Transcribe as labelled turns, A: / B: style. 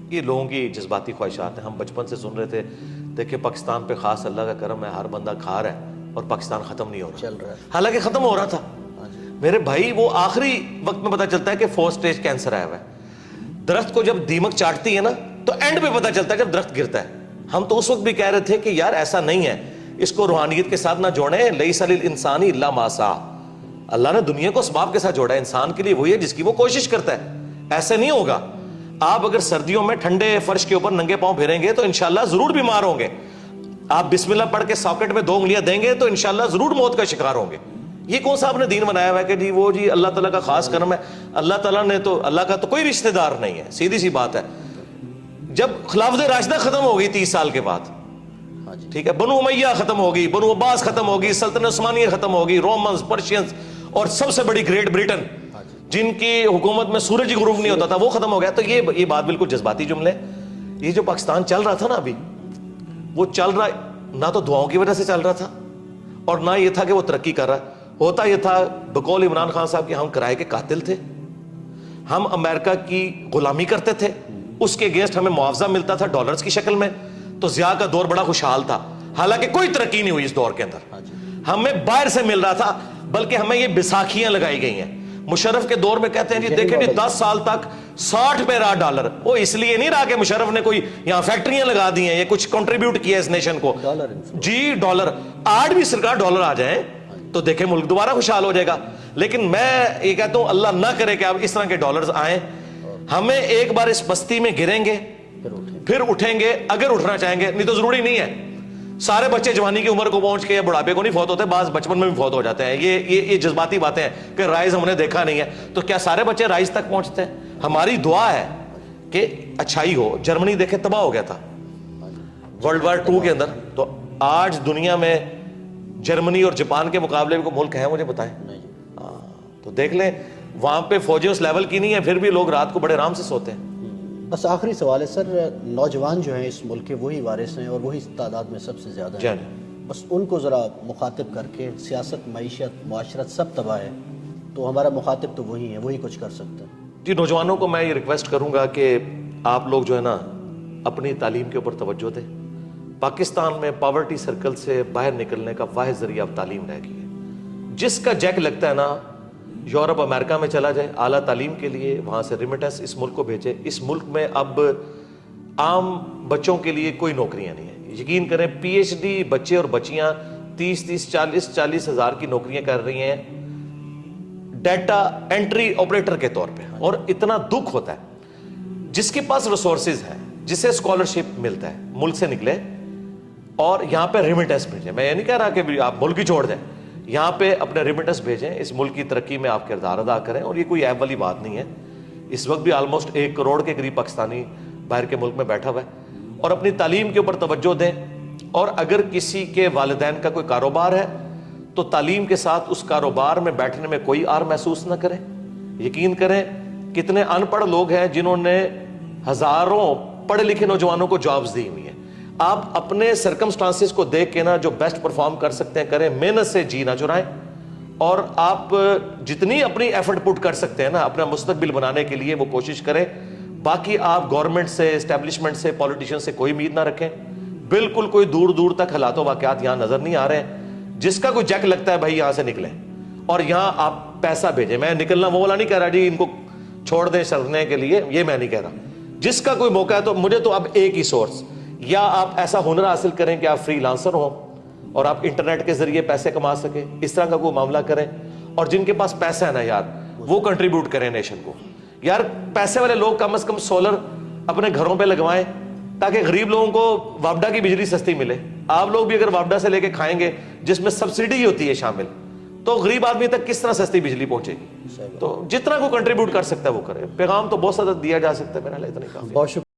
A: یہ لوگوں کی جذباتی خواہشات ہیں. ہم بچپن سے سن رہے تھے دیکھیں پاکستان پہ خاص اللہ کا کرم ہے, ہر بندہ کھا رہا ہے اور پاکستان ختم نہیں ہو رہا,
B: چل رہا ہے,
A: حالانکہ ختم ہو رہا تھا. میرے بھائی وہ آخری وقت میں پتا چلتا ہے کہ 4 سٹیج کینسر آیا ہوا ہے. درخت کو جب دیمک چاٹتی ہے نا تو اینڈ پہ پتا چلتا ہے جب درخت گرتا ہے. ہم تو اس وقت بھی کہہ رہے تھے کہ یار ایسا نہیں ہے, اس کو روحانیت کے ساتھ نہ جوڑیں. لیس للانسان الا ما سعی, اللہ نے دنیا کو اسباب کے ساتھ جوڑا ہے, انسان کے لیے وہی ہے جس کی وہ کوشش کرتا ہے. ایسے نہیں ہوگا. آپ اگر سردیوں میں ٹھنڈے فرش کے اوپر ننگے پاؤں پھیریں گے تو انشاءاللہ ضرور بیمار ہوں گے. آپ بسم اللہ پڑھ کے ساکٹ میں 2 انگلیاں دیں گے تو انشاءاللہ ضرور موت کا شکار ہوں گے. یہ کون سا آپ نے دین بنایا ہوا ہے کہ جی وہ جی اللہ تعالیٰ کا خاص کرم ہے. اللہ تعالیٰ نے تو, اللہ کا تو کوئی رشتہ دار نہیں ہے, سیدھی سی بات ہے. جب خلافت راشدہ ختم ہو گئی 30 سال کے بعد, ٹھیک ہے, بنو امیہ ختم ہوگی, بنو عباس ختم ہوگی, سلطنت عثمانیہ ختم ہوگی, رومنز, پرشینز, اور سب سے بڑی گریٹ بریٹن جن کی حکومت میں سورج ہی غروب نہیں ہوتا تھا وہ ختم ہو گیا. تو یہ بات بالکل جذباتی جملے. یہ جو پاکستان چل رہا تھا نا ابھی, وہ چل رہا نہ تو دعاؤں کی وجہ سے چل رہا تھا اور نہ یہ تھا کہ وہ ترقی کر رہا. ہوتا یہ تھا بقول عمران خان صاحب کہ ہم کرائے کے قاتل تھے, ہم امریکہ کی غلامی کرتے تھے, اس کے اگینسٹ ہمیں معاوضہ ملتا تھا ڈالرز کی شکل میں. تو ضیاء کا دور بڑا خوشحال تھا, حالانکہ کوئی ترقی نہیں ہوئی اس دور کے اندر. ہمیں باہر سے مل رہا تھا, بلکہ ہمیں یہ بیساکھیاں لگائی گئی ہیں. مشرف کے دور میں کہتے ہیں جی دیکھیں جی 10 سال تک 60 پہ رہا ڈالر. وہ اس لیے نہیں رہا کہ مشرف نے کوئی یہاں فیکٹریاں لگا دی ہیں, یہ کچھ کنٹریبیوٹ کیا اس نیشن کو. جی ڈالر, آج بھی سرکار ڈالر آ جائیں تو دیکھیں ملک دوبارہ خوشحال ہو جائے گا. لیکن میں یہ کہتا ہوں اللہ نہ کرے کہ اب اس طرح کے ڈالرز آئیں. ہمیں ایک بار اس بستی میں گریں گے پھر اٹھیں گے اگر اٹھنا چاہیں گے, نہیں تو ضروری نہیں ہے. سارے بچے جوانی کی عمر کو پہنچ کے یا بڑھاپے کو نہیں فوت ہوتے, بعض بچپن میں بھی فوت ہو جاتے ہیں. یہ جذباتی باتیں ہیں کہ رائز ہم نے دیکھا نہیں ہے. تو کیا سارے بچے رائز تک پہنچتے ہیں؟ ہماری دعا ہے کہ اچھائی ہو. جرمنی دیکھیں تباہ ہو گیا تھا ورلڈ وار 2 کے اندر. تو آج دنیا میں جرمنی اور جاپان کے مقابلے میں کوئی ملک ہے مجھے بتائیں؟ تو دیکھ لیں وہاں پہ فوجیں اس لیول کی نہیں ہیں, پھر بھی لوگ رات کو بڑے آرام سے سوتے ہیں.
B: بس آخری سوال ہے سر, نوجوان جو ہیں اس ملک کے وہی وارث ہیں اور وہی تعداد میں سب سے زیادہ ہیں, بس ان کو ذرا مخاطب کر کے, سیاست, معیشت, معاشرت سب تباہ ہے, تو ہمارا مخاطب تو وہی ہے, وہی کچھ کر سکتا ہے.
A: جی نوجوانوں کو میں یہ ریکویسٹ کروں گا کہ آپ لوگ جو ہے نا اپنی تعلیم کے اوپر توجہ دیں. پاکستان میں پاورٹی سرکل سے باہر نکلنے کا واحد ذریعہ اب تعلیم رہ گئی ہے. جس کا جیک لگتا ہے نا یورپ امریکہ میں چلا جائے اعلیٰ تعلیم کے لیے, وہاں سے ریمیٹنس اس ملک کو بھیجے. اس ملک میں اب عام بچوں کے لیے کوئی نوکریاں نہیں ہیں. یقین کریں پی ایچ ڈی بچے اور بچیاں 30-40 ہزار کی نوکریاں کر رہی ہیں ڈیٹا انٹری آپریٹر کے طور پہ. اور اتنا دکھ ہوتا ہے جس کے پاس ریسورسز ہیں, جسے اسکالرشپ ملتا ہے, ملک سے نکلے اور یہاں پہ ریمیٹنس بھیجیں. میں یہ نہیں کہہ رہا کہ آپ ملک ہی چھوڑ دیں, یہاں پہ اپنے ریمیٹنس بھیجیں, اس ملک کی ترقی میں آپ کردار ادا کریں. اور یہ کوئی عیب والی بات نہیں ہے. اس وقت بھی آلموسٹ 1 کروڑ کے قریب پاکستانی باہر کے ملک میں بیٹھا ہوا ہے. اور اپنی تعلیم کے اوپر توجہ دیں. اور اگر کسی کے والدین کا کوئی کاروبار ہے تو تعلیم کے ساتھ اس کاروبار میں بیٹھنے میں کوئی آر محسوس نہ کریں. یقین کریں کتنے ان پڑھ لوگ ہیں جنہوں نے ہزاروں پڑھے لکھے نوجوانوں کو جابز دی ہوئی ہیں. آپ اپنے سرکمسٹانسز کو دیکھ کے نا جو بیسٹ پرفارم کر سکتے ہیں کریں, محنت سے جی نہ چرائیں. اور آپ جتنی اپنی ایفرٹ پٹ کر سکتے ہیں نا اپنا مستقبل بنانے کے لیے وہ کوشش کریں. باقی آپ گورنمنٹ سے, اسٹیبلشمنٹ سے, پولیٹیشین سے کوئی امید نہ رکھیں. بالکل کوئی دور دور تک حالات و واقعات یہاں نظر نہیں آ رہے ہیں. جس کا کوئی جیک لگتا ہے بھائی یہاں سے نکلیں اور یہاں آپ پیسہ بھیجیں. میں نکلنا وہ والا نہیں کہہ رہا جی ان کو چھوڑ دیں شرنے کے لیے, یہ میں نہیں کہہ رہا. جس کا کوئی موقع ہے تو مجھے تو اب ایک ہی سورس, یا آپ ایسا ہنر حاصل کریں کہ آپ فری لانسر ہوں اور آپ انٹرنیٹ کے ذریعے پیسے کما سکیں, اس طرح کا کوئی معاملہ کریں. اور جن کے پاس پیسہ ہے نا یار وہ کنٹریبیوٹ کریں نیشن کو. یار پیسے والے لوگ کم از کم سولر اپنے گھروں پہ لگوائیں تاکہ غریب لوگوں کو وابڈا کی بجلی سستی ملے. آپ لوگ بھی اگر وابڈا سے لے کے کھائیں گے جس میں سبسڈی ہوتی ہے شامل, تو غریب آدمی تک کس طرح سستی بجلی پہنچے گی. تو جتنا کو کنٹریبیوٹ کر سکتا ہے وہ کرے. پیغام تو بہت زیادہ دیا جا سکتا ہے, میرا اتنا ہی کافی ہے.